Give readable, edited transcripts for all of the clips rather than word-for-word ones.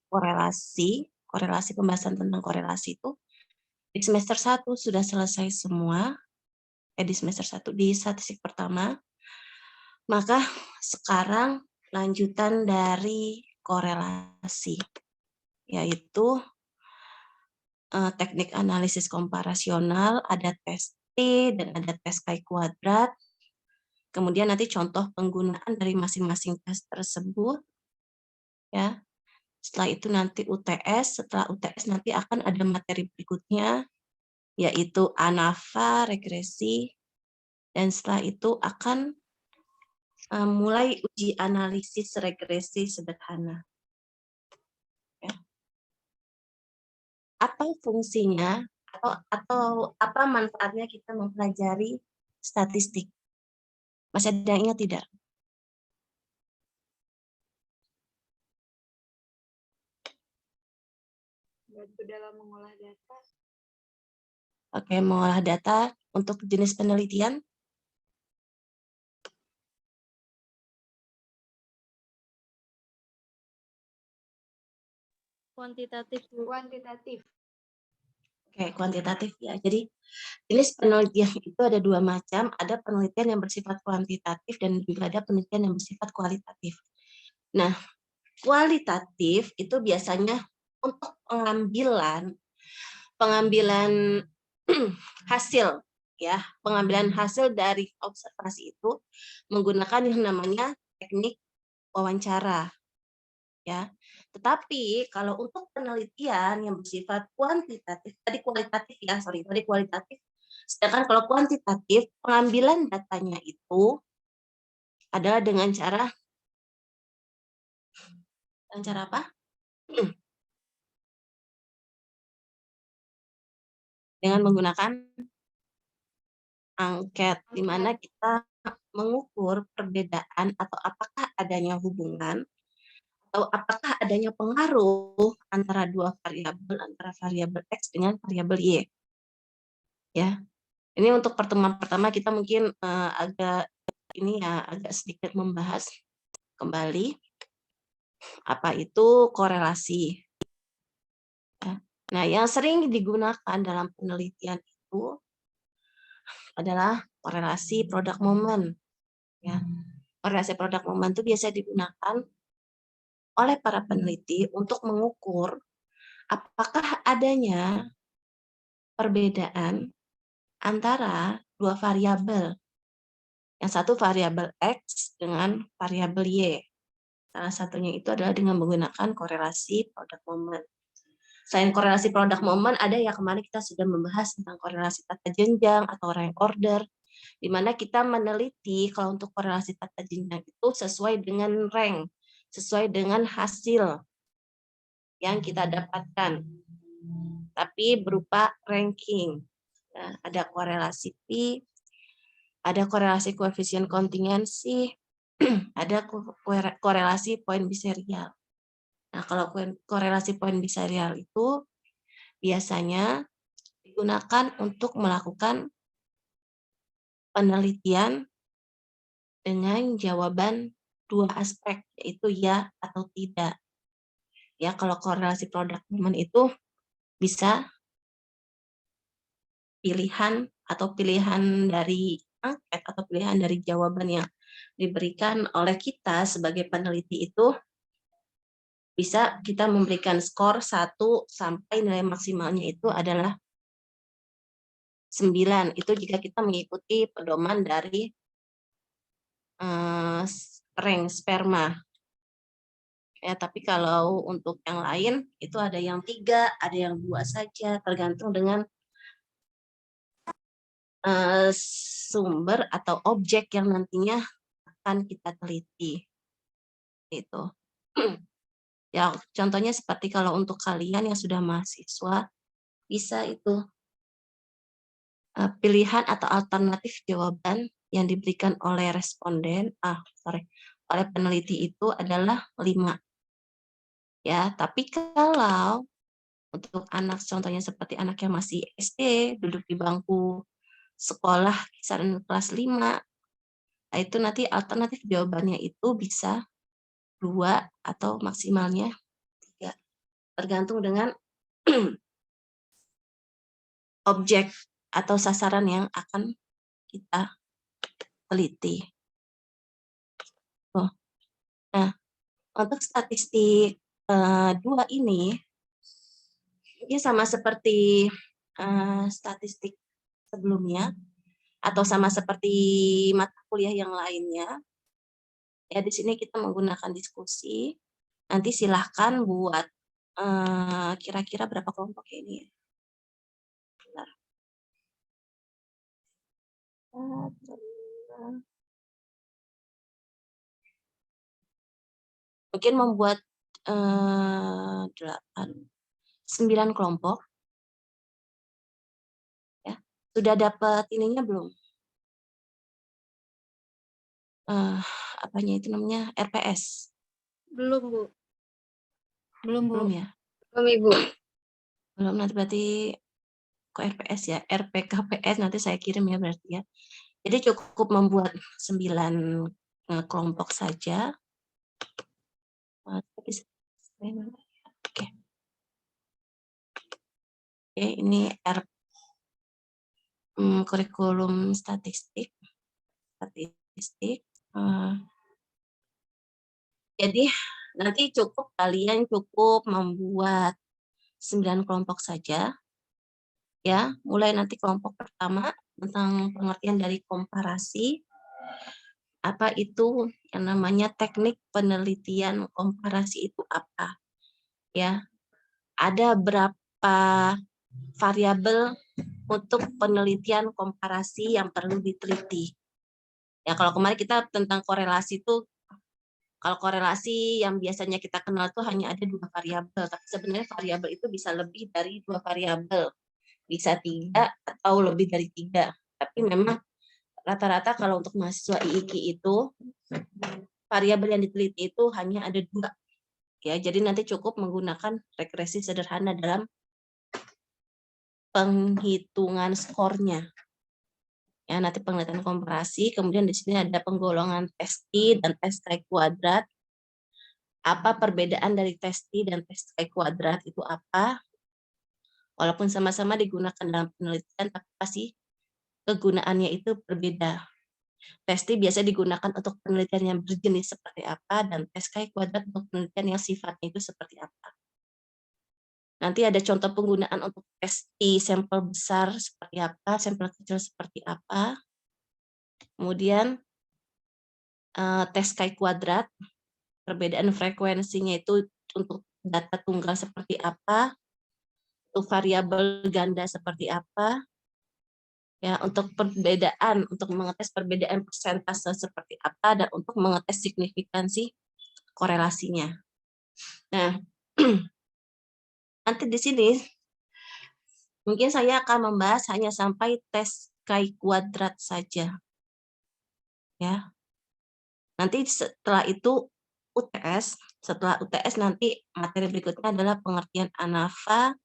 korelasi pembahasan tentang korelasi itu di semester 1 sudah selesai semua, di semester 1 di statistik pertama. Maka sekarang lanjutan dari korelasi, yaitu teknik analisis komparasional, ada tes T dan ada tes chi-kuadrat. Kemudian nanti contoh penggunaan dari masing-masing tes tersebut, ya. Setelah itu nanti UTS, setelah UTS nanti akan ada materi berikutnya, yaitu ANAVA, regresi, dan setelah itu akan mulai uji analisis regresi sederhana. Ya. Apa fungsinya atau apa manfaatnya kita mempelajari statistik? Masih ada yang ingat tidak? Bantu dalam mengolah data. Oke, mengolah data untuk jenis penelitian. Kuantitatif. Oke, kuantitatif ya. Jadi jenis penelitian itu ada dua macam. Ada penelitian yang bersifat kuantitatif dan juga ada penelitian yang bersifat kualitatif. Nah, kualitatif itu biasanya untuk pengambilan hasil, ya, pengambilan hasil dari observasi itu menggunakan yang namanya teknik wawancara, ya. Tetapi kalau untuk penelitian yang bersifat kuantitatif, tadi kualitatif ya, tadi kualitatif. Sedangkan kalau kuantitatif, pengambilan datanya itu adalah dengan cara apa? Dengan menggunakan angket, di mana kita mengukur perbedaan atau apakah adanya hubungan atau apakah adanya pengaruh antara dua variabel, antara variabel X dengan variabel Y. Ya. Ini untuk pertemuan pertama kita mungkin agak sedikit membahas kembali apa itu korelasi. Ya. Nah, yang sering digunakan dalam penelitian itu adalah korelasi produk momen. Ya. Korelasi produk momen itu biasa digunakan oleh para peneliti untuk mengukur apakah adanya perbedaan antara dua variabel. Yang satu variabel X dengan variabel Y. Salah satunya itu adalah dengan menggunakan korelasi produk momen. Selain korelasi produk momen, ada yang kemarin kita sudah membahas tentang korelasi tata jenjang atau rank order, di mana kita meneliti kalau untuk korelasi tata jenjang itu sesuai dengan rank, sesuai dengan hasil yang kita dapatkan, tapi berupa ranking. Nah, ada korelasi P, ada korelasi koefisien kontingensi, ada korelasi poin biserial. Nah, kalau korelasi poin biserial itu biasanya digunakan untuk melakukan penelitian dengan jawaban dua aspek, yaitu ya atau tidak. Ya, kalau korelasi produk momen itu bisa pilihan dari angket atau pilihan dari jawaban yang diberikan oleh kita sebagai peneliti itu bisa kita memberikan skor 1 sampai nilai maksimalnya itu adalah 9. Itu jika kita mengikuti pedoman dari rank sperma. Ya, tapi kalau untuk yang lain itu ada yang 3, ada yang 2 saja, tergantung dengan sumber atau objek yang nantinya akan kita teliti. Itu. Ya, contohnya seperti kalau untuk kalian yang sudah mahasiswa, bisa itu pilihan atau alternatif jawaban yang diberikan oleh oleh peneliti itu adalah 5. Ya, tapi kalau untuk anak contohnya seperti anak yang masih SD, duduk di bangku sekolah kisaran kelas 5, nah itu nanti alternatif jawabannya itu bisa 2 atau maksimalnya 3. Tergantung dengan objek atau sasaran yang akan kita teliti. Tuh. Nah, untuk statistik 2 ini sama seperti statistik sebelumnya atau sama seperti mata kuliah yang lainnya. Ya, di sini kita menggunakan diskusi. Nanti silahkan buat kira-kira berapa kelompok ya ini? Bentar. Mungkin membuat 9 kelompok. Ya. Sudah dapat ininya belum? Apanya itu namanya? RPS. Belum, Bu. Belum, Bu. Belum ya? Belum, Ibu. Belum, nanti berarti kok RPS ya? RPKPS nanti saya kirim ya berarti ya. Jadi cukup membuat 9 kelompok saja. Oke. Oke, ini kurikulum statistik. Jadi nanti kalian cukup membuat 9 kelompok saja. Ya, mulai nanti kelompok pertama tentang pengertian dari komparasi. Apa itu yang namanya teknik penelitian komparasi itu apa? Ya, ada berapa variabel untuk penelitian komparasi yang perlu diteliti. Ya, kalau kemarin kita tentang korelasi itu, kalau korelasi yang biasanya kita kenal itu hanya ada 2 variabel, tapi sebenarnya variabel itu bisa lebih dari 2 variabel, bisa 3 atau lebih dari 3. Tapi memang rata-rata kalau untuk mahasiswa IIKI itu variabel yang diteliti itu hanya ada 2. Ya, jadi nanti cukup menggunakan regresi sederhana dalam penghitungan skornya. Ya, nanti penelitian komparasi, kemudian di sini ada penggolongan tes T dan tes chi-kuadrat. Apa perbedaan dari tes T dan tes chi-kuadrat itu apa? Walaupun sama-sama digunakan dalam penelitian, tapi pasti kegunaannya itu berbeda. Tes T biasa digunakan untuk penelitian yang berjenis seperti apa, dan tes chi-kuadrat untuk penelitian yang sifatnya itu seperti apa. Nanti ada contoh penggunaan untuk tes T sampel besar seperti apa, sampel kecil seperti apa. Kemudian tes chi-kuadrat, perbedaan frekuensinya itu untuk data tunggal seperti apa, untuk variabel ganda seperti apa, ya untuk perbedaan, untuk mengetes perbedaan persentase seperti apa, dan untuk mengetes signifikansi korelasinya. Nah, nanti di sini mungkin saya akan membahas hanya sampai tes chi-kuadrat saja. Ya. Nanti setelah itu UTS, setelah UTS nanti materi berikutnya adalah pengertian ANAVA,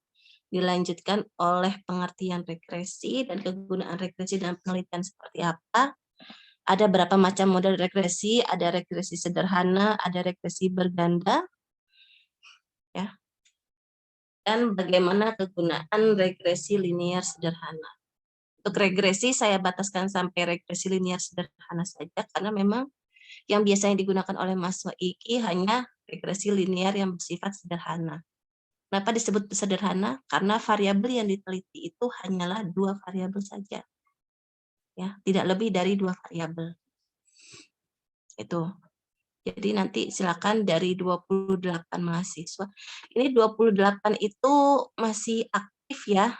dilanjutkan oleh pengertian regresi dan kegunaan regresi dalam penelitian seperti apa. Ada berapa macam model regresi, ada regresi sederhana, ada regresi berganda, ya. Dan bagaimana kegunaan regresi linear sederhana. Untuk regresi saya bataskan sampai regresi linear sederhana saja karena memang yang biasanya digunakan oleh mahasiswa IKI hanya regresi linear yang bersifat sederhana. Kenapa disebut sederhana? Karena variabel yang diteliti itu hanyalah 2 variabel saja. Ya, tidak lebih dari 2 variabel. Itu. Jadi nanti silakan dari 28 mahasiswa. Ini 28 itu masih aktif ya?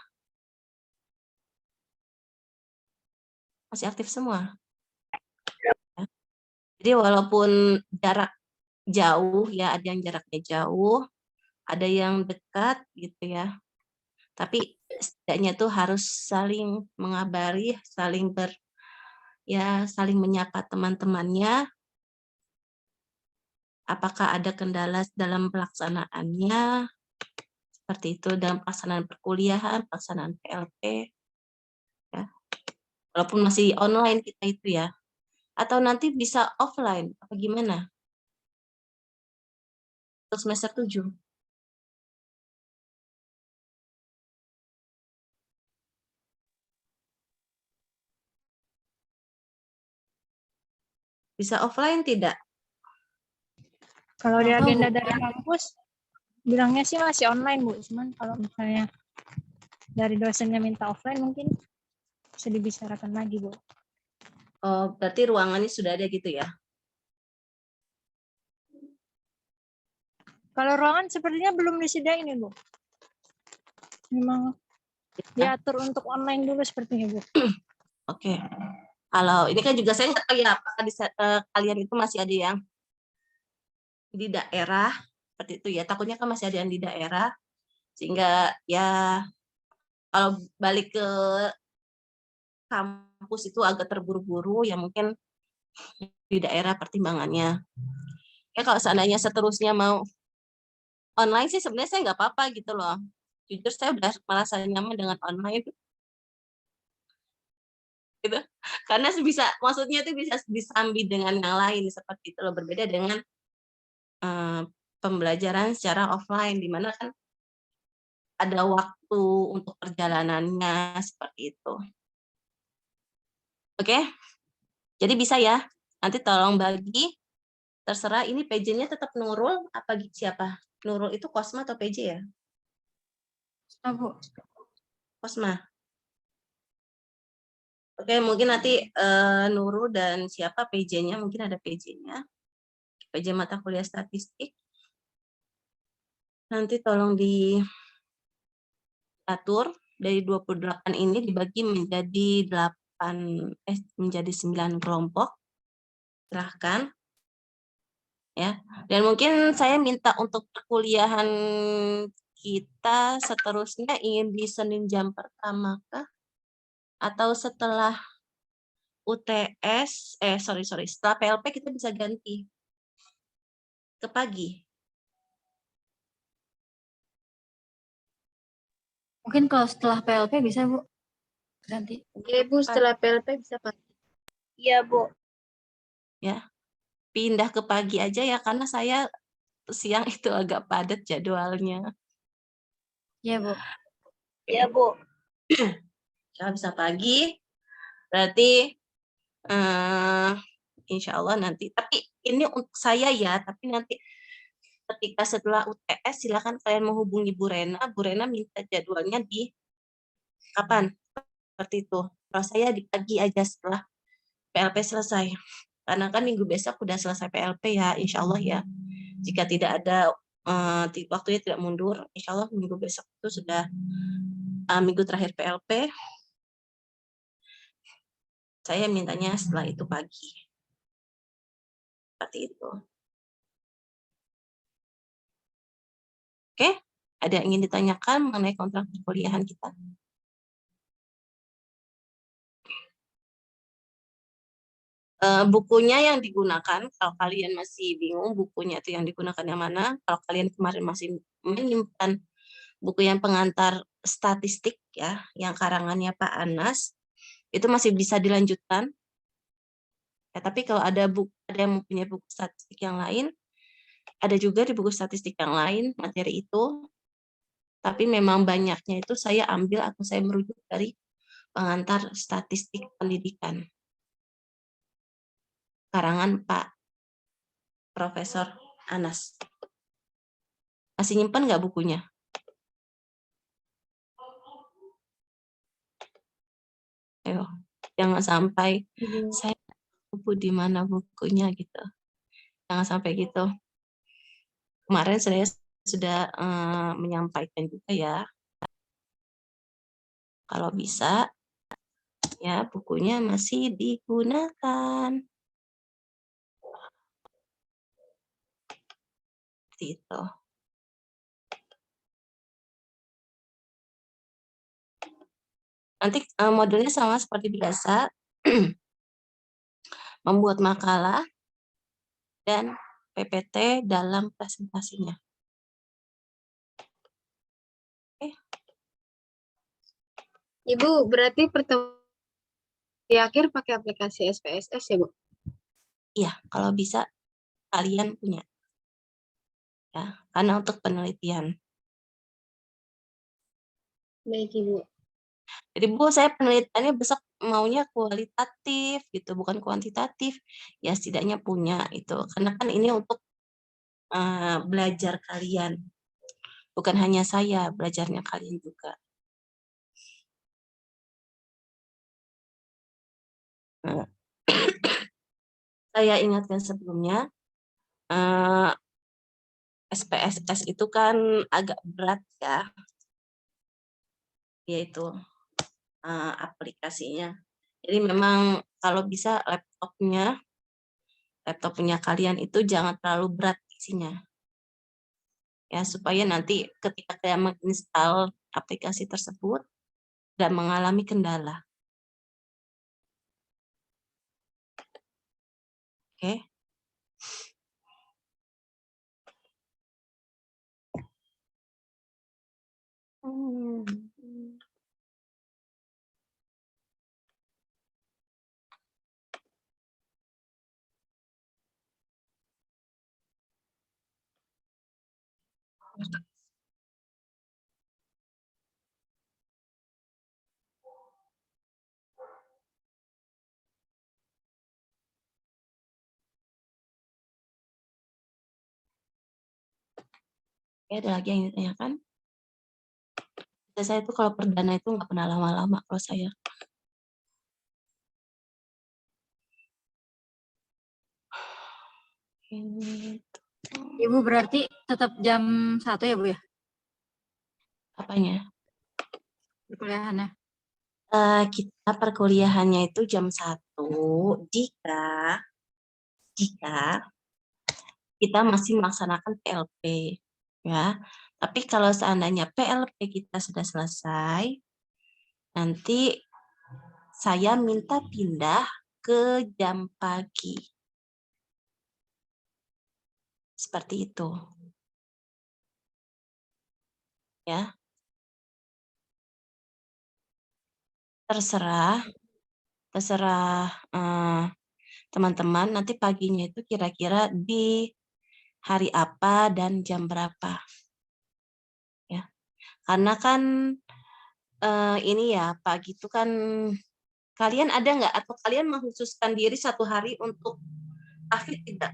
Masih aktif semua. Ya. Jadi walaupun jarak jauh ya, ada yang jaraknya jauh, ada yang dekat gitu ya. Tapi setidaknya tuh harus saling mengabari, saling saling menyapa teman-temannya. Apakah ada kendala dalam pelaksanaannya? Seperti itu dalam pelaksanaan perkuliahan, pelaksanaan PLP. Ya. Walaupun masih online kita itu ya. Atau nanti bisa offline, apa gimana? untuk semester 7. Bisa offline tidak? Kurang Kalau di tahu, agenda Bu. dari kampus, bilangnya sih masih online, Bu. Cuman kalau misalnya dari dosennya minta offline, mungkin bisa dibicarakan lagi, Bu. Oh, berarti ruangannya sudah ada gitu ya? Kalau ruangan sepertinya belum disediain, Bu. Memang diatur untuk online dulu sepertinya, Bu. Oke. Kalau ini kan juga saya nggak tahu ya, apakah kalian itu masih ada yang di daerah seperti itu ya. Takutnya kan masih ada yang di daerah, sehingga ya kalau balik ke kampus itu agak terburu-buru, ya mungkin di daerah pertimbangannya. Ya kalau seandainya seterusnya mau online sih sebenarnya saya nggak apa-apa gitu loh. Jujur saya udah merasa nyaman dengan online gitu. Karena maksudnya itu bisa disambi dengan yang lain seperti itu loh, berbeda dengan pembelajaran secara offline di mana kan ada waktu untuk perjalanannya seperti itu. Oke? Jadi bisa ya. Nanti tolong bagi, terserah ini PJ-nya tetap Nurul apa siapa? Nurul itu Kosma atau PJ ya? Bu. Kosma. Oke, mungkin nanti Nurul dan siapa PJ-nya, mungkin ada PJ-nya. PJ mata kuliah statistik. Nanti tolong diatur dari 28 ini dibagi menjadi 9 kelompok. Silahkan. Ya. Dan mungkin saya minta untuk perkuliahan kita seterusnya ingin di Senin jam pertama kah? Atau setelah UTS, setelah PLP kita bisa ganti ke pagi. Mungkin kalau setelah PLP bisa, Bu. Ganti. Iya, Bu. Setelah PLP bisa Pak. Iya, Bu. Ya, pindah ke pagi aja ya, karena saya siang itu agak padat jadwalnya. Iya, Bu. Iya, Bu. Kalau bisa pagi, berarti insya Allah nanti. Tapi ini untuk saya ya, tapi nanti ketika setelah UTS silakan kalian menghubungi Bu Rena. Bu Rena minta jadwalnya di kapan? Seperti itu. Kalau saya di pagi aja setelah PLP selesai. Karena kan minggu besok udah selesai PLP ya, insya Allah ya. Jika tidak ada waktunya tidak mundur, insya Allah minggu besok itu sudah minggu terakhir PLP. Saya mintanya setelah itu pagi. Seperti itu. Oke, ada yang ingin ditanyakan mengenai kontrak perkuliahan kita? Bukunya yang digunakan, kalau kalian masih bingung bukunya itu yang digunakan yang mana, kalau kalian kemarin masih menyimpan buku yang pengantar statistik ya, yang karangannya Pak Anas, itu masih bisa dilanjutkan. Ya, tapi kalau ada yang mempunyai buku statistik yang lain, ada juga di buku statistik yang lain materi itu, tapi memang banyaknya itu saya ambil atau saya merujuk dari pengantar statistik pendidikan. Karangan Pak Profesor Anas. Masih nyimpan nggak bukunya? Ayo, jangan sampai saya lupa di mana bukunya gitu. Jangan sampai gitu. Kemarin saya sudah menyampaikan juga ya. Kalau bisa, ya bukunya masih digunakan. Gitu. Nanti modelnya sama seperti biasa. Membuat makalah dan PPT dalam presentasinya. Oke. Ibu, berarti pertemuan di akhir pakai aplikasi SPSS ya, Bu? Iya, kalau bisa kalian punya. Ya, karena untuk penelitian. Baik, Ibu. Jadi Bu, saya penelitiannya besok maunya kualitatif gitu, bukan kuantitatif. Ya setidaknya punya itu. Karena kan ini untuk belajar kalian. Bukan hanya saya, belajarnya kalian juga. Nah, saya ingatkan sebelumnya, SPSS itu kan agak berat ya, yaitu aplikasinya. Jadi memang kalau bisa laptopnya kalian itu jangan terlalu berat isinya. Ya, supaya nanti ketika kalian menginstal aplikasi tersebut dan mengalami kendala. Oke. Oke, ada lagi yang ditanyakan? Saya tuh kalau perdana itu nggak pernah lama-lama kalau saya. Ini Ibu berarti tetap jam 1 ya, Bu ya? apanya? Perkuliahannya. Kita perkuliahannya itu jam 1 jika kita masih melaksanakan PLP ya. Tapi kalau seandainya PLP kita sudah selesai, nanti saya minta pindah ke jam pagi. Seperti itu. Ya. Terserah teman-teman nanti paginya itu kira-kira di hari apa dan jam berapa. Ya. Karena kan ini ya pagi itu kan kalian ada nggak atau kalian mengkhususkan diri satu hari untuk tahfidz tidak?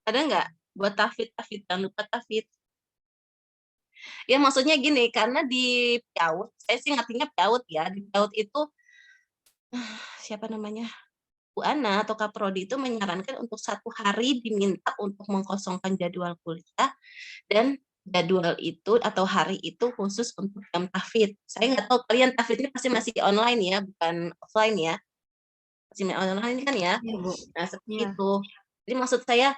Ada nggak buat tahfidz jangan lupa tahfidz. Ya maksudnya gini karena di PAUD saya sih ngertinya PAUD ya di PAUD itu siapa namanya Bu Ana atau Kaprodi itu menyarankan untuk satu hari diminta untuk mengkosongkan jadwal kuliah dan jadwal itu atau hari itu khusus untuk jam tahfidz. Saya nggak tahu kalian tahfidznya pasti masih online ya, bukan offline ya. Masih online kan ya. Iya, Bu. Nah, seperti Iya. itu. Jadi maksud saya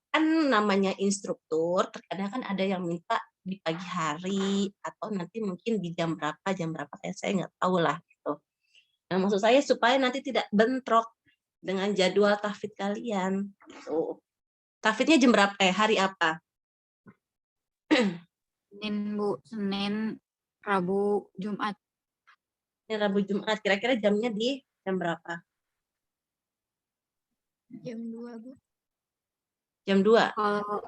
kan namanya instruktur, terkadang kan ada yang minta di pagi hari atau nanti mungkin di jam berapa saya nggak tahu lah gitu. Nah, maksud saya supaya nanti tidak bentrok dengan jadwal tahfidz kalian. Gitu. Tahfidznya jam berapa? Hari apa? Senin, Bu. Senin, Rabu, Jumat. Ini Rabu Jumat. Kira-kira jamnya di jam berapa? Jam 2, Bu. Jam 2. Kalau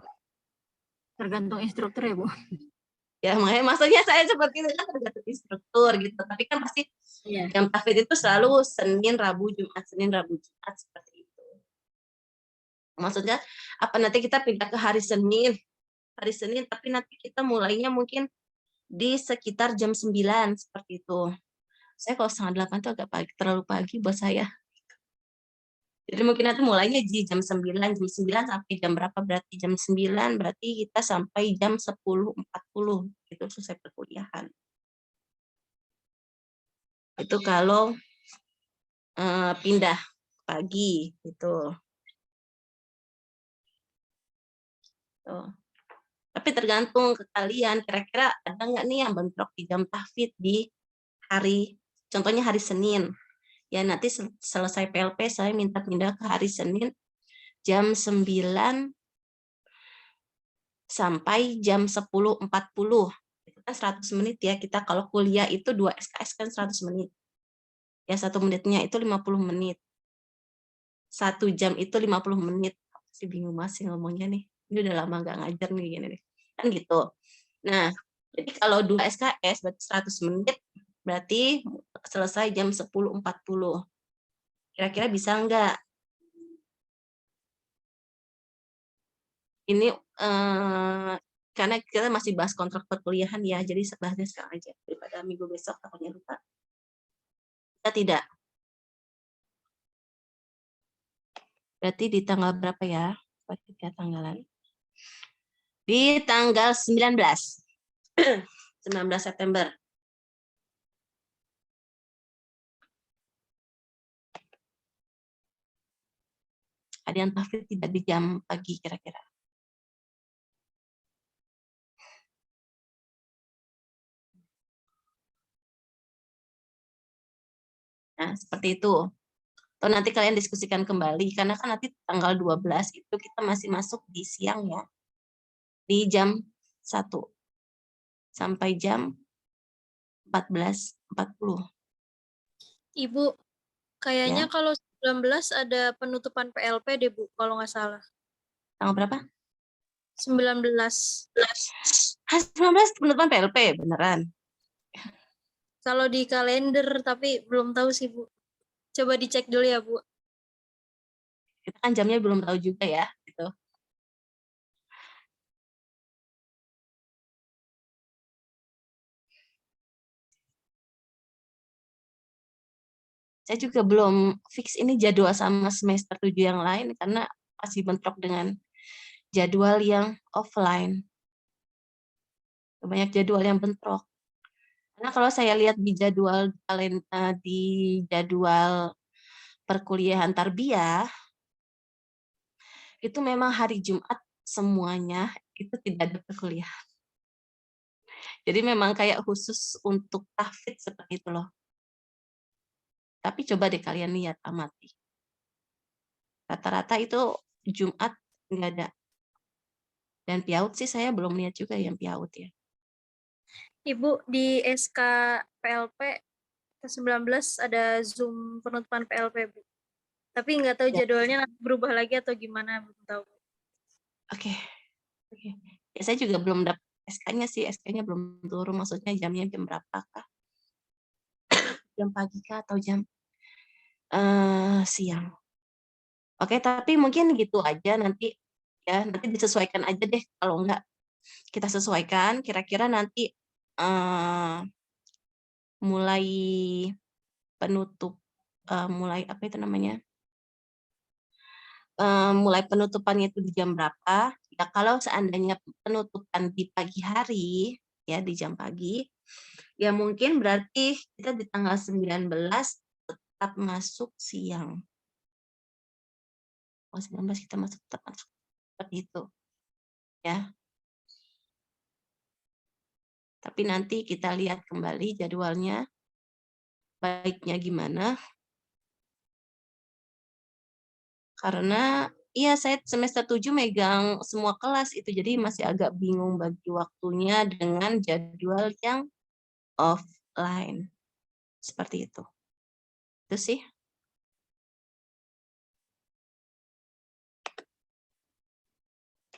tergantung instruktur ya, Bu. Ya, makanya maksudnya saya seperti itu kan tergantung instruktur gitu. Tapi kan pasti jam tahfidz itu selalu Senin, Rabu, Jumat, Senin, Rabu, Jumat seperti itu. Maksudnya apa nanti kita pindah ke hari Senin, tapi nanti kita mulainya mungkin di sekitar jam 9 seperti itu. Saya kalau 7:30 itu agak pagi, terlalu pagi buat saya. Jadi mungkin nanti mulainya di jam 9 sampai jam berapa berarti jam 9 berarti kita sampai jam 10.40 itu selesai perkuliahan. Itu kalau pindah pagi gitu. Tuh. Tapi tergantung ke kalian kira-kira ada nggak nih yang bentrok di jam tahfidz di hari contohnya hari Senin. Ya nanti selesai PLP saya minta pindah ke hari Senin jam 9 sampai jam 10.40. Itu kan 100 menit ya. Kita kalau kuliah itu 2 SKS kan 100 menit. Ya 1 menitnya itu 50 menit. 1 jam itu 50 menit. Si bingung masih ngomongnya nih. Ini udah lama nggak ngajar nih gini nih. Kan gitu. Nah, jadi kalau 2 SKS berarti 100 menit, berarti selesai jam 10.40. Kira-kira bisa nggak? Ini karena kita masih bahas kontrak perkuliahan ya, jadi bahasnya sekarang aja daripada minggu besok takutnya lupa. Kita tidak. Berarti di tanggal berapa ya? 3 tanggalan. Di tanggal 19. 19 September. Ada yang tahfidz tidak di jam pagi kira-kira? Nah, seperti itu. Atau nanti kalian diskusikan kembali, karena kan nanti tanggal 12 itu kita masih masuk di siang ya. Di jam 1 sampai jam 14.40. Ibu, kayaknya Ya. kalau 19 ada penutupan PLP deh, Bu, kalau nggak salah. Tanggal berapa? 19. 19 penutupan PLP, beneran. Kalau di kalender, tapi belum tahu sih, Bu. Coba dicek dulu ya, Bu. Kita kan jamnya belum tahu juga ya, gitu. Saya juga belum fix ini jadwal sama semester 7 yang lain karena masih bentrok dengan jadwal yang offline. Banyak jadwal yang bentrok. Karena kalau saya lihat di jadwal perkuliahan tarbiyah itu memang hari Jumat semuanya itu tidak ada perkuliahan. Jadi memang kayak khusus untuk tahfidz seperti itu loh. Tapi coba deh kalian lihat, amati. Rata-rata itu Jumat nggak ada. Dan PIAUD sih saya belum lihat juga yang PIAUD ya. Ibu, di SK PLP ke-19 ada Zoom penutupan PLP, Bu. Tapi nggak tahu Ya. jadwalnya berubah lagi atau gimana, belum tahu. Oke. Ya, saya juga belum dapat SK-nya sih, SK-nya belum turun, maksudnya jamnya jam berapa kah? Jam pagi kah atau jam siang? Oke, tapi mungkin gitu aja nanti ya, nanti disesuaikan aja deh, kalau enggak kita sesuaikan, kira-kira nanti mulai penutup, mulai apa itu namanya? Mulai penutupannya itu di jam berapa? Ya kalau seandainya penutupan di pagi hari, ya di jam pagi, ya mungkin berarti kita di tanggal 19 tetap masuk siang. Oh, 19 kita tetap masuk seperti itu. Ya. Tapi nanti kita lihat kembali jadwalnya, baiknya gimana. Karena iya saya semester 7 megang semua kelas itu, jadi masih agak bingung bagi waktunya dengan jadwal yang offline. Seperti itu. Itu sih.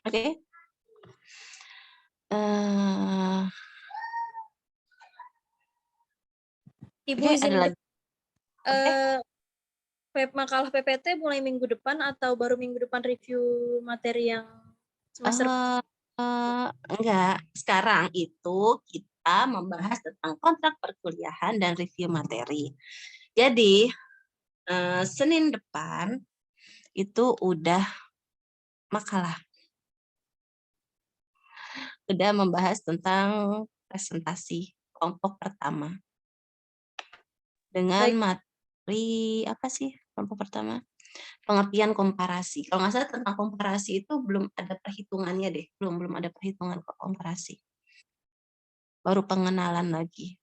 Oke. Ibu Oke, izin ada lagi. makalah PPT mulai minggu depan atau baru minggu depan review materi yang semester? Enggak, sekarang itu kita membahas tentang kontrak perkuliahan dan review materi. Jadi, Senin depan itu udah makalah. Udah membahas tentang presentasi kelompok pertama. Dengan materi, apa sih kelompok pertama? Pengertian komparasi. Kalau nggak salah tentang komparasi itu belum ada perhitungannya deh. Belum ada perhitungan komparasi. Baru pengenalan lagi.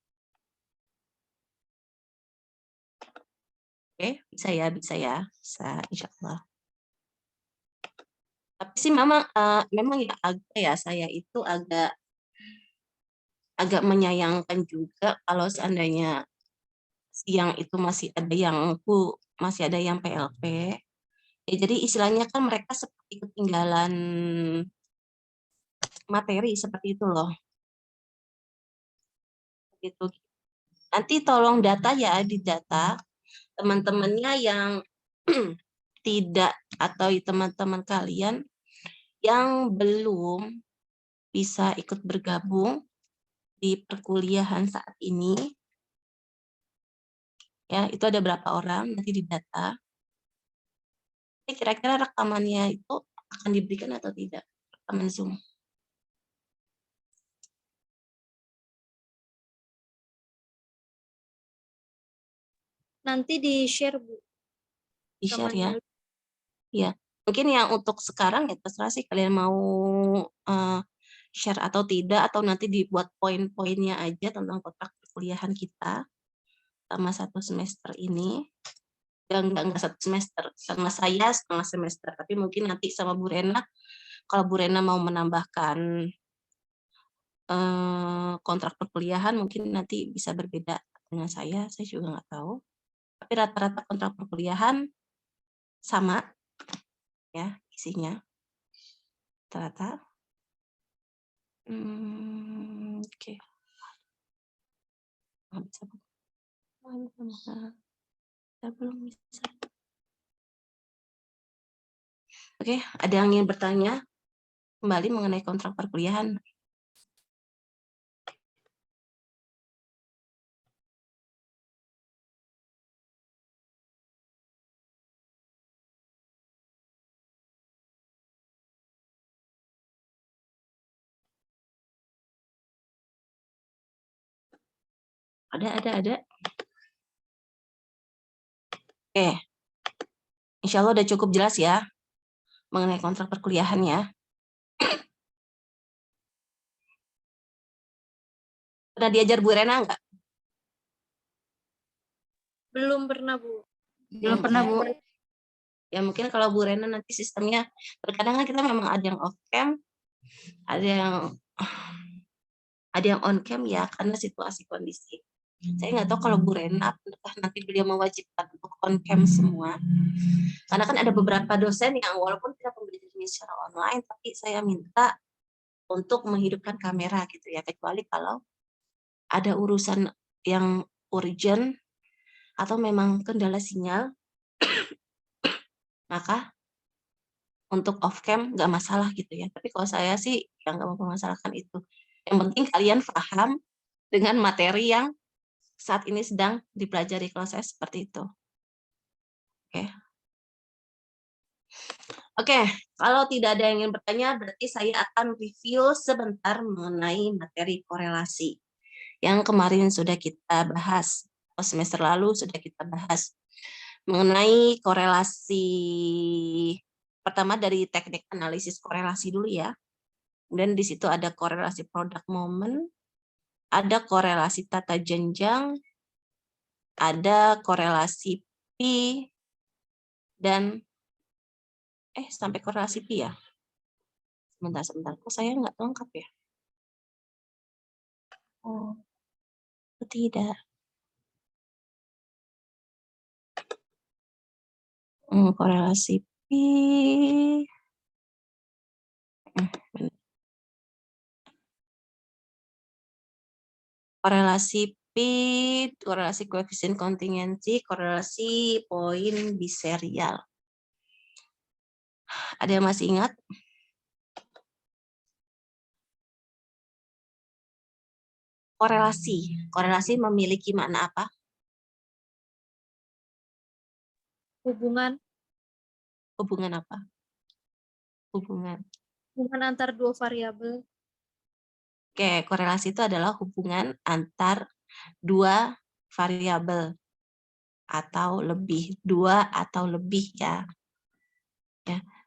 Oke, bisa ya. Bisa, insya Allah. Tapi sih memang ya agak ya, saya itu agak menyayangkan juga kalau seandainya siang itu masih ada yang PLP. Ya, jadi istilahnya kan mereka seperti ketinggalan materi seperti itu loh. Gitu. Nanti tolong data ya, di data teman-temannya yang tidak atau teman-teman kalian yang belum bisa ikut bergabung di perkuliahan saat ini. Ya, itu ada berapa orang nanti di data. Kira-kira rekamannya itu akan diberikan atau tidak? Rekaman Zoom. Nanti di-share, Bu. Di-share ya. rekamannya. Ya, mungkin yang untuk sekarang ya terserah sih kalian mau share atau tidak, atau nanti dibuat poin-poinnya aja tentang kontrak perkuliahan kita selama 1 semester ini. Enggak 1 semester, sama saya setengah semester, tapi mungkin nanti sama Bu Rena, kalau Bu Rena mau menambahkan kontrak perkuliahan mungkin nanti bisa berbeda dengan saya juga nggak tahu. Tapi rata-rata kontrak perkuliahan sama ya isinya. Rata-rata. Oke. Nggak bisa. Belum bisa. Oke, ada yang ingin bertanya kembali mengenai kontrak perkuliahan? Ada. Oke. Insya Allah udah cukup jelas ya mengenai kontrak perkuliahan ya. Pernah diajar Bu Rena nggak? Belum pernah, Bu. Belum pernah, Bu. Ya mungkin kalau Bu Rena nanti sistemnya, terkadang kan kita memang ada yang off cam, ada yang on cam ya, karena situasi kondisi. Saya nggak tahu kalau Bu Rena apakah nanti beliau mewajibkan untuk on cam semua. Karena kan ada beberapa dosen yang walaupun kita pembelajarannya secara online, tapi saya minta untuk menghidupkan kamera gitu ya, kecuali kalau ada urusan yang urgent atau memang kendala sinyal, maka untuk off cam nggak masalah gitu ya. Tapi kalau saya sih yang nggak mempermasalahkan itu. Yang penting kalian paham dengan materi yang saat ini sedang dipelajari, kalau saya seperti itu. Oke. Oke, kalau tidak ada yang ingin bertanya, berarti saya akan review sebentar mengenai materi korelasi yang kemarin sudah kita bahas, atau semester lalu sudah kita bahas mengenai korelasi. Pertama dari teknik analisis korelasi dulu ya. Dan di situ ada korelasi product moment, ada korelasi tata jenjang, ada korelasi pi, dan sampai korelasi pi ya. Sebentar. Kok saya nggak lengkap ya? Oh, tidak. Korelasi pi. Korelasi pi, korelasi koefisien kontingensi, korelasi poin biserial. Ada yang masih ingat? Korelasi memiliki makna apa? Hubungan Apa? Hubungan antar dua variabel. Oke, korelasi itu adalah hubungan antar dua variabel atau lebih, dua atau lebih ya.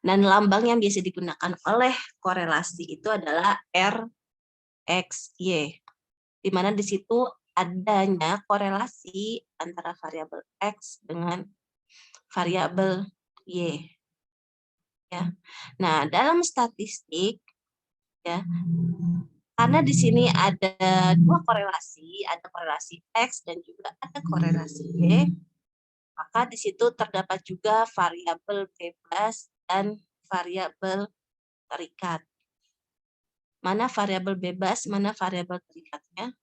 Dan lambang yang biasa digunakan oleh korelasi itu adalah R, X, Y. Di mana di situ adanya korelasi antara variabel X dengan variabel Y. Ya. Nah, dalam statistik ya, karena di sini ada dua korelasi, ada korelasi X dan juga ada korelasi Y. Maka di situ terdapat juga variabel bebas dan variabel terikat. Mana variabel bebas, mana variabel terikatnya?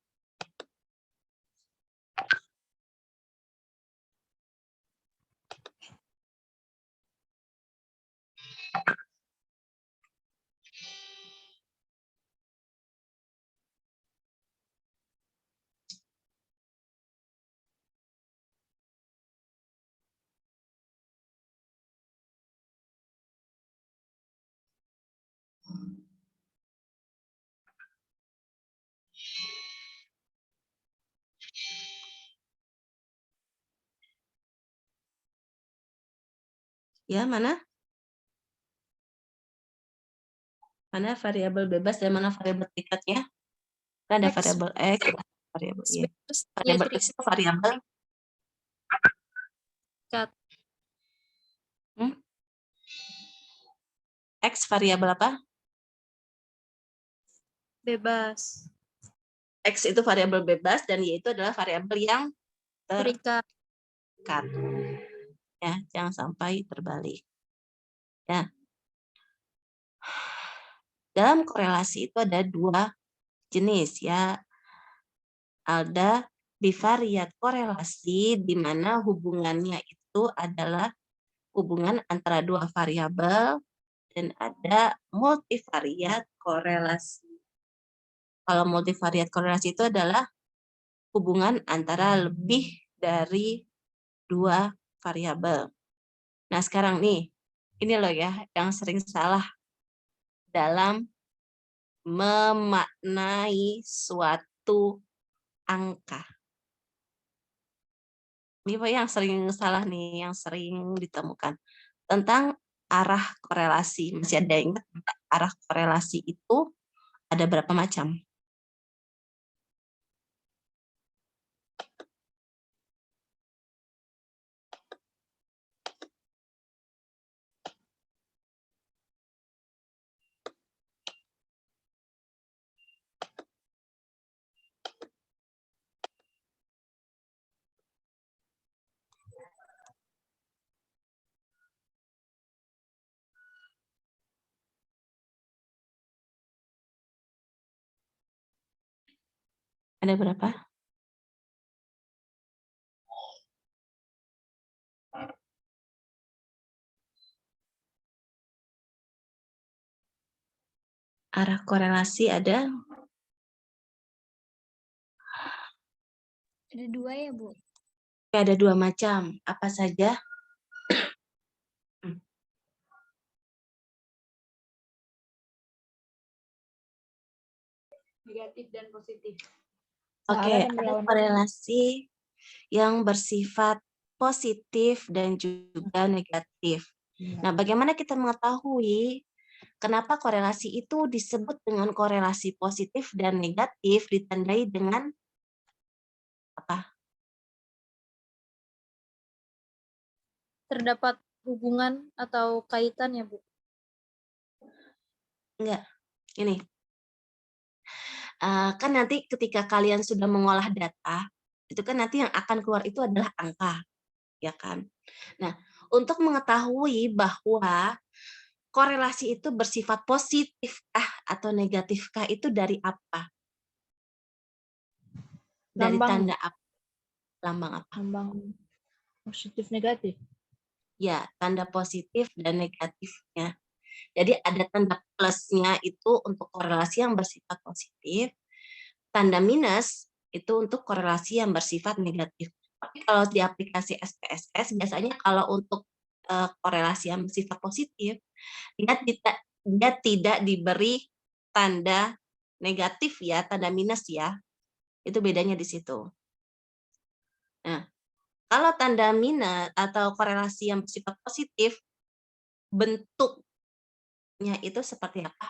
Ya, mana? Mana variabel bebas dan mana variabel terikatnya? Kan ada X. variabel X, variabel Y. Bebas, Y Variabel X terikat. itu variabel X variabel apa? Bebas. X itu variabel bebas dan Y itu adalah variabel yang Terikat. terikat. Ya, jangan sampai terbalik. Ya. Dalam korelasi itu ada dua jenis ya. Ada bivariat korelasi di mana hubungannya itu adalah hubungan antara dua variabel dan ada multivariat korelasi. Kalau multivariat korelasi itu adalah hubungan antara lebih dari dua variabel. Nah, sekarang nih, ini loh ya yang sering salah dalam memaknai suatu angka. Ini Pak yang sering salah nih, yang sering ditemukan. Tentang arah korelasi. Masih ada yang ingat arah korelasi itu ada berapa macam? Ada berapa? Arah korelasi ada Ada dua ya, Bu? ada dua macam. Apa saja? Negatif dan positif. Oke, Searah dan ada berlawanan. korelasi yang bersifat positif dan juga negatif. Nah, bagaimana kita mengetahui kenapa korelasi itu disebut dengan korelasi positif dan negatif ditandai dengan apa? Terdapat hubungan atau kaitan ya, Bu? Enggak, ini. Kan nanti ketika kalian sudah mengolah data, itu kan nanti yang akan keluar itu adalah angka, ya kan? Nah, untuk mengetahui bahwa korelasi itu bersifat positifkah atau negatifkah itu dari apa? Dari Lambang. tanda apa? Lambang apa? Lambang positif negatif. Ya, tanda positif dan negatifnya. Jadi ada tanda plusnya itu untuk korelasi yang bersifat positif, tanda minus itu untuk korelasi yang bersifat negatif. Tapi kalau di aplikasi SPSS biasanya kalau untuk korelasi yang bersifat positif, dia tidak diberi tanda negatif ya, tanda minus ya. Itu bedanya di situ. Nah, kalau tanda minus atau korelasi yang bersifat positif, bentuknya itu seperti apa?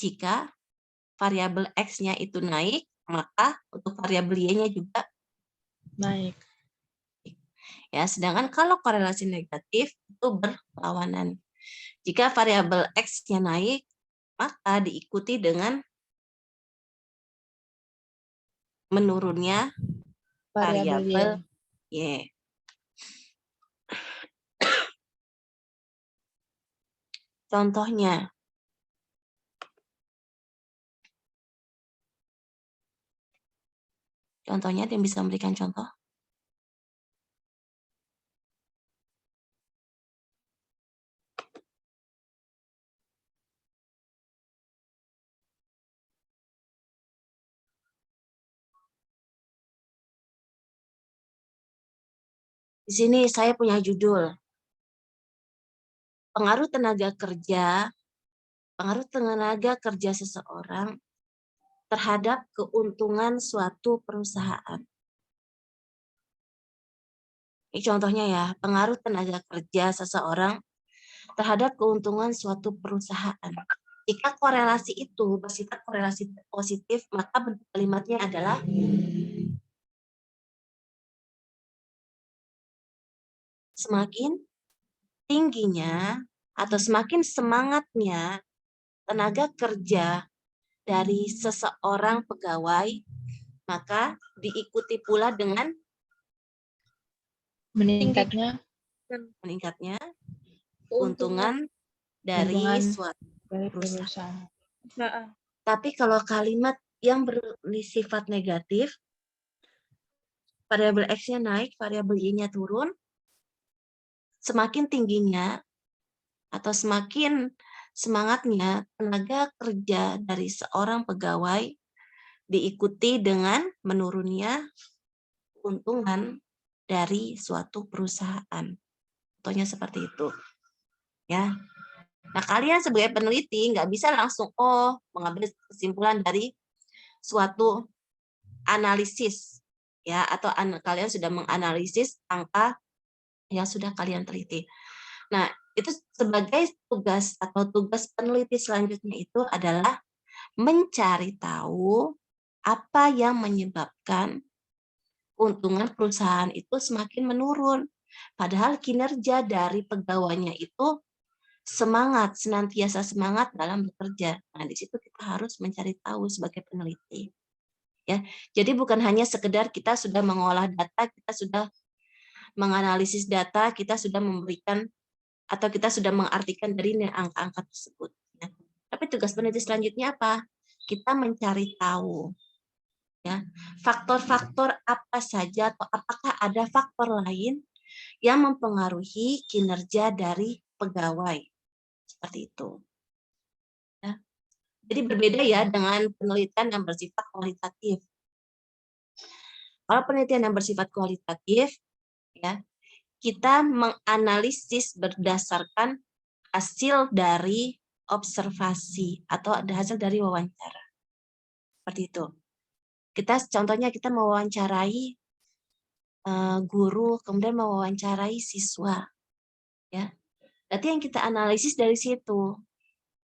Jika variabel X-nya itu naik, maka untuk variabel Y-nya juga Naik. ya. Sedangkan kalau korelasi negatif itu berlawanan. Jika variabel X-nya naik, maka diikuti dengan menurunnya variabel Y. Contohnya, ada yang bisa memberikan contoh? Di sini saya punya judul, pengaruh tenaga kerja seseorang terhadap keuntungan suatu perusahaan. Ini contohnya ya, pengaruh tenaga kerja seseorang terhadap keuntungan suatu perusahaan. Jika korelasi itu bersifat korelasi positif, maka bentuk kalimatnya adalah semakin tingginya atau semakin semangatnya tenaga kerja dari seseorang pegawai, maka diikuti pula dengan Meningkatnya meningkatnya keuntungan dari suatu perusahaan. Tapi kalau kalimat yang bersifat negatif, variabel X-nya naik, variabel Y-nya turun, semakin tingginya atau semakin semangatnya tenaga kerja dari seorang pegawai diikuti dengan menurunnya keuntungan dari suatu perusahaan. Contohnya seperti itu. Ya. Nah, kalian sebagai peneliti nggak bisa langsung mengambil kesimpulan dari suatu analisis ya, atau kalian sudah menganalisis angka yang sudah kalian teliti. Nah, itu sebagai tugas atau tugas peneliti selanjutnya itu adalah mencari tahu apa yang menyebabkan keuntungan perusahaan itu semakin menurun. Padahal kinerja dari pegawainya itu senantiasa semangat dalam bekerja. Nah, di situ kita harus mencari tahu sebagai peneliti. Ya, jadi bukan hanya sekedar kita sudah mengolah data, kita sudah menganalisis data, kita sudah memberikan atau kita sudah mengartikan dari angka-angka tersebut. Ya. Tapi tugas peneliti selanjutnya apa? Kita mencari tahu, ya, faktor-faktor apa saja atau apakah ada faktor lain yang mempengaruhi kinerja dari pegawai. Seperti itu. Ya. Jadi berbeda ya dengan penelitian yang bersifat kualitatif. Kalau penelitian yang bersifat kualitatif, ya, kita menganalisis berdasarkan hasil dari observasi atau ada hasil dari wawancara. Seperti itu. Contohnya kita mewawancarai guru, kemudian mewawancarai siswa. Ya. Berarti yang kita analisis dari situ.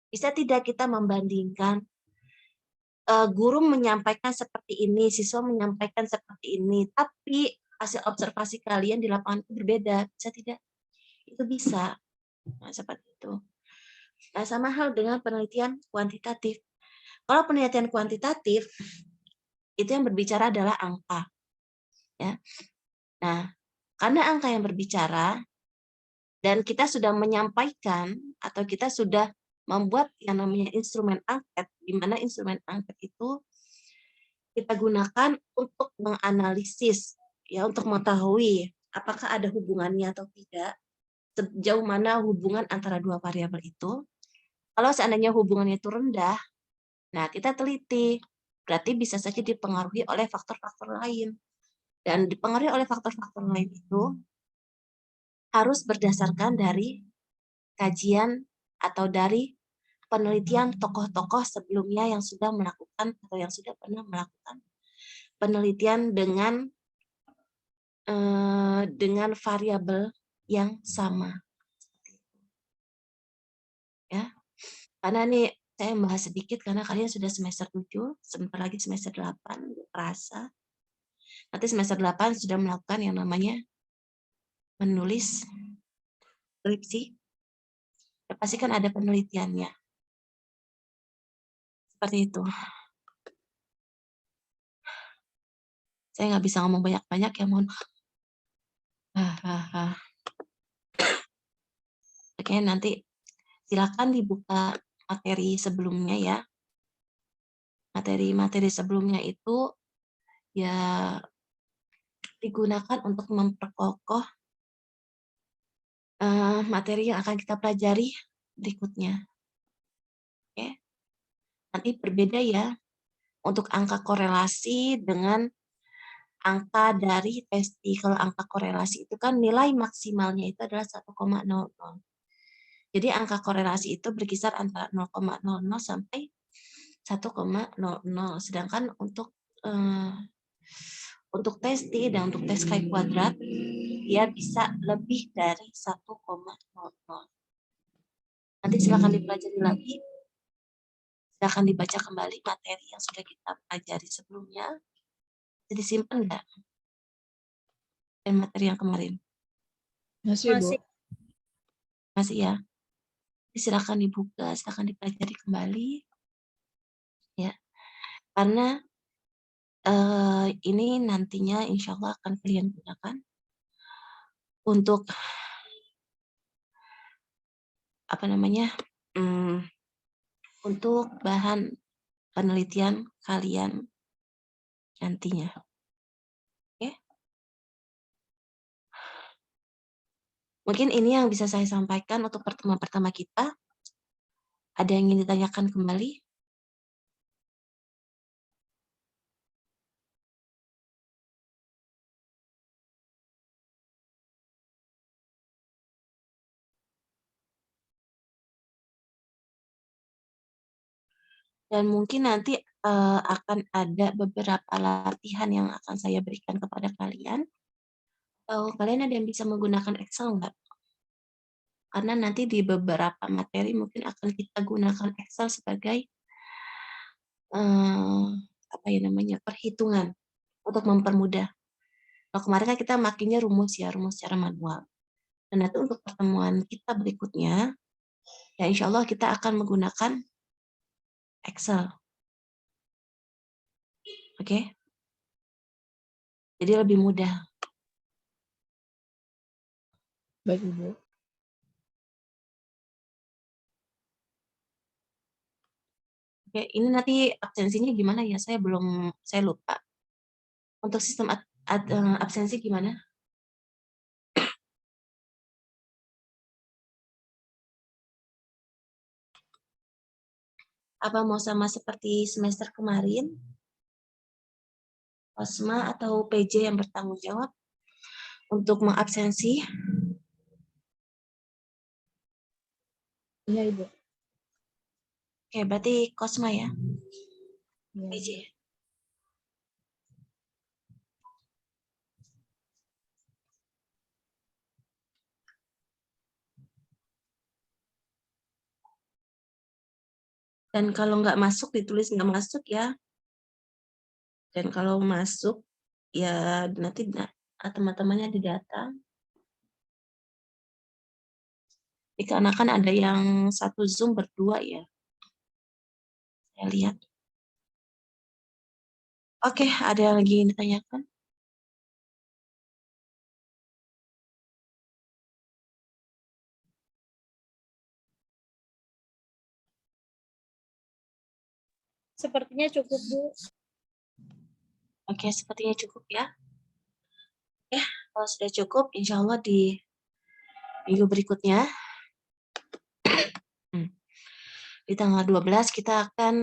Bisa tidak kita membandingkan guru menyampaikan seperti ini, siswa menyampaikan seperti ini, tapi hasil observasi kalian di lapangan itu berbeda. Bisa tidak? Itu bisa. Nah, seperti itu. Nah, sama hal dengan penelitian kuantitatif. Kalau penelitian kuantitatif, itu yang berbicara adalah angka. Ya. Nah, karena angka yang berbicara, dan kita sudah menyampaikan, atau kita sudah membuat yang namanya instrumen angket, di mana instrumen angket itu kita gunakan untuk menganalisis, ya, untuk mengetahui apakah ada hubungannya atau tidak, sejauh mana hubungan antara dua variabel itu. Kalau seandainya hubungannya itu rendah, nah kita teliti, berarti bisa saja dipengaruhi oleh faktor-faktor lain. Dan dipengaruhi oleh faktor-faktor lain itu harus berdasarkan dari kajian atau dari penelitian tokoh-tokoh sebelumnya yang sudah melakukan atau yang sudah pernah melakukan penelitian dengan variabel yang sama. Ya, karena nih saya membahas sedikit karena kalian sudah semester 7, sebentar lagi semester 8, terasa. Nanti semester 8 sudah melakukan yang namanya menulis skripsi. Ya, pasti kan ada penelitiannya. Seperti itu. Saya nggak bisa ngomong banyak-banyak ya, mohon. Oke, nanti silakan dibuka materi sebelumnya ya. Materi-materi sebelumnya itu ya digunakan untuk memperkokoh materi yang akan kita pelajari berikutnya. Oke. Nanti berbeda ya untuk angka korelasi dengan angka dari testi. Kalau angka korelasi itu kan nilai maksimalnya itu adalah 1,00. Jadi angka korelasi itu berkisar antara 0,00 sampai 1,00. Sedangkan untuk testi dan untuk tes chi kuadrat dia bisa lebih dari 1,00. Nanti silakan dipelajari lagi. Silakan dibaca kembali materi yang sudah kita pelajari sebelumnya. Jadi simpan enggak? Dan materi yang kemarin. Masih, Bu. Masih ya? Jadi silakan dibuka, silakan dipelajari kembali. Ya. Karena ini nantinya insya Allah akan kalian gunakan untuk untuk bahan penelitian kalian nantinya. Oke? Mungkin ini yang bisa saya sampaikan untuk pertemuan pertama kita. Ada yang ingin ditanyakan kembali? Dan mungkin nanti akan ada beberapa latihan yang akan saya berikan kepada kalian. Kalian ada yang bisa menggunakan Excel nggak? Karena nanti di beberapa materi mungkin akan kita gunakan Excel sebagai perhitungan untuk mempermudah. Kalau kemarin kan kita makinnya rumus secara manual. Dan nanti untuk pertemuan kita berikutnya, ya insya Allah kita akan menggunakan Excel. Oke? Jadi lebih mudah. Baik, Ibu. Oke, ini nanti absensinya gimana ya? Saya lupa. Untuk sistem absensi gimana? Apa mau sama seperti semester kemarin? OSMA atau PJ yang bertanggung jawab untuk mengabsensi? Iya, Ibu. Oke, berarti Kosma ya? Iya. PJ. Dan kalau nggak masuk, ditulis nggak masuk ya. Dan kalau masuk, ya nanti teman-temannya didatang. Dikarenakan ada yang satu Zoom berdua ya. Saya lihat. Oke, ada yang lagi yang ditanyakan? Sepertinya cukup, Bu. Oke, sepertinya cukup ya. Oke, kalau sudah cukup, insya Allah di minggu berikutnya, di tanggal 12 kita akan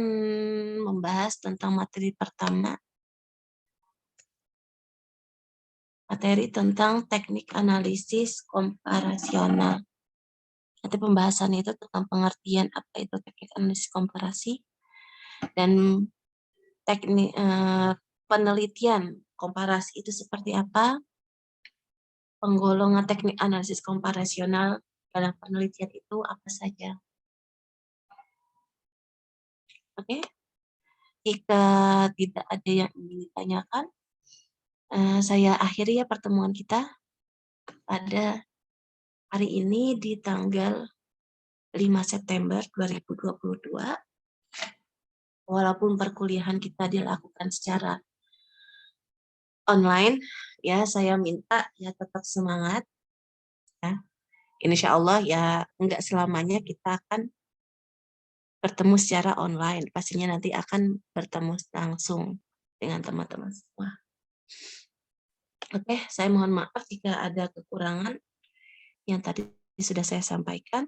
membahas tentang materi pertama. Materi tentang teknik analisis komparasional. Nanti pembahasannya itu tentang pengertian apa itu teknik analisis komparasi dan teknik penelitian komparasi itu seperti apa, penggolongan teknik analisis komparasional dalam penelitian itu apa saja. Oke, jika tidak ada yang ingin ditanyakan, saya akhiri ya pertemuan kita pada hari ini di tanggal 5 September 2022. Walaupun perkuliahan kita dilakukan secara online, ya saya minta ya tetap semangat. Ya. Insya Allah ya enggak selamanya kita akan bertemu secara online. Pastinya nanti akan bertemu langsung dengan teman-teman semua. Oke, saya mohon maaf jika ada kekurangan yang tadi sudah saya sampaikan.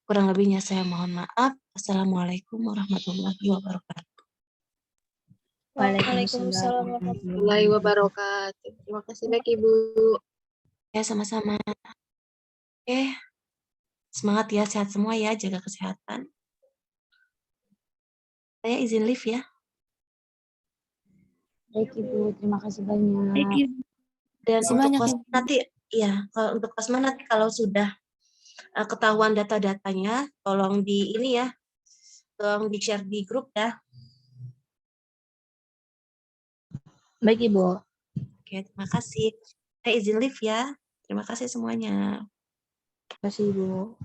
Kurang lebihnya saya mohon maaf. Assalamualaikum warahmatullahi wabarakatuh. Waalaikumsalam warahmatullahi warahmatullahi wabarakatuh. Terima kasih banyak Ibu. Ya, sama-sama. Oke, semangat ya, sehat semua ya, jaga kesehatan. Saya izin live ya. Baik Ibu, terima kasih banyak. Dan Terima untuk banyak, kos Ibu. nanti, ya, kalau untuk kosma nanti kalau sudah ketahuan data-datanya, tolong di ini ya, tolong di-share di grup ya. Baik Ibu. Oke, terima kasih. Saya izin live ya. Terima kasih semuanya. Terima kasih Ibu.